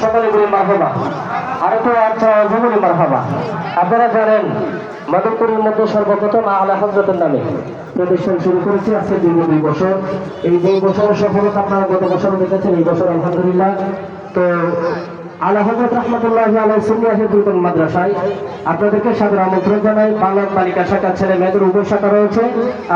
সকলে বলি মারহাবা। আর তো আচ্ছা বলি মারহাবা। আপনারা জানেন মাধবপুরের মধ্যে সর্বপ্রথম আলা হযরতের নামে প্রতিষ্ঠান শুরু করেছে আজকে দীর্ঘ 2 বছর। এই 2 বছরের সফলতা আপনারা গত বছর দেখেছেন, এই বছর আলহামদুলিল্লাহ। তো আলা হযরত রাহমাতুল্লাহি আলাইহি সুন্নাহ দুইজন মাদ্রাসায় আপনাদেরকে সাদর আমন্ত্রণ জানাই। বালক বালিকা শাখা ছেলে মেয়েদের উভয় শাখা রয়েছে।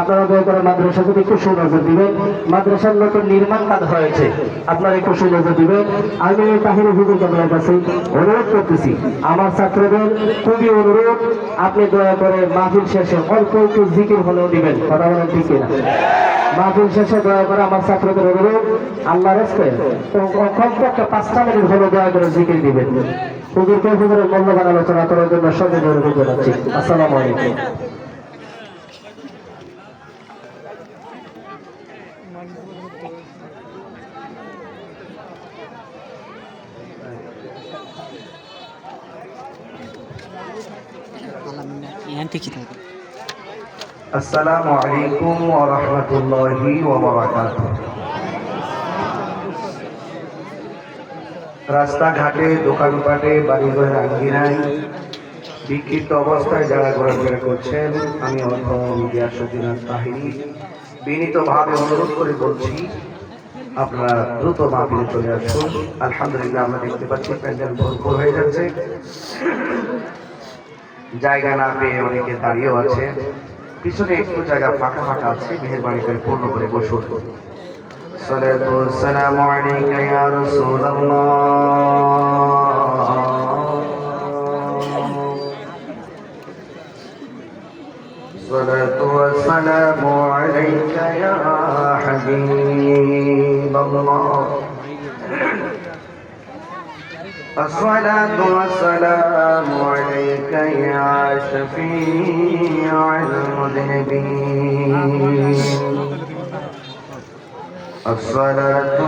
আপনারা দয়া করে মাদ্রাসা যদি একটু সুনজর দিবেন। মাদ্রাসার নতুন নির্মাণ কাজ হয়েছে, আপনারা একটু সুনজর দিবেন। আমি তাহির হুজুর আপনার কাছে অনুরোধ করতেছি, আমার ছাত্রদের খুবই অনুরোধ, আপনি দয়া করে মাহফিল শেষে অল্প একটু জিকির হলেও দিবেন। কথা বলেন ঠিক কিনা? মাহফিল শেষে দয়া করে আমার ছাত্রদের অনুরোধ, আল্লাহর রাস্তায় কমপক্ষে 5টা মিনিট হলেও দয়া করে জিকির দিবেন। হুজুরকে হুজুরের মূল্যবান আলোচনা করার জন্য সবাই অনুরোধ জানাচ্ছি। আসসালামু আলাইকুম। আসসালামু আলাইকুম ওয়া রাহমাতুল্লাহি ওয়া বারাকাতুহু। রাস্তাঘাটে, দোকানপাটে, বাড়িঘরের আঙ্গিনায় বিক্ষিপ্ত অবস্থায় যারা ঘোরাফেরা করছেন, আমি অর্থ মিডিয়ার সচিব তাহিরি বিনীতভাবে অনুরোধ করে বলছি, আপনারা দ্রুত মাহফিলে চলে আসুন। আলহামদুলিল্লাহ, আমরা দেখতে পাচ্ছি প্যান্ডেল ভরপুর হয়ে যাচ্ছে। জায়গা না পেয়ে অনেকে দাঁড়িয়েও আছে। পিছনে একটু জায়গা ফাঁকা ফাঁকা আছে, মেহেরবানি করে পূর্ণ করে বসুন। সালাতু ওয়াসসালামু আলাইকা ইয়া রাসূলুল্লাহ। সালাতু ওয়াসসালামু আলাইকা ইয়া হাবিবাল্লাহ। الصلاة والسلام عليك يا شفيع المذنبين. الصلاة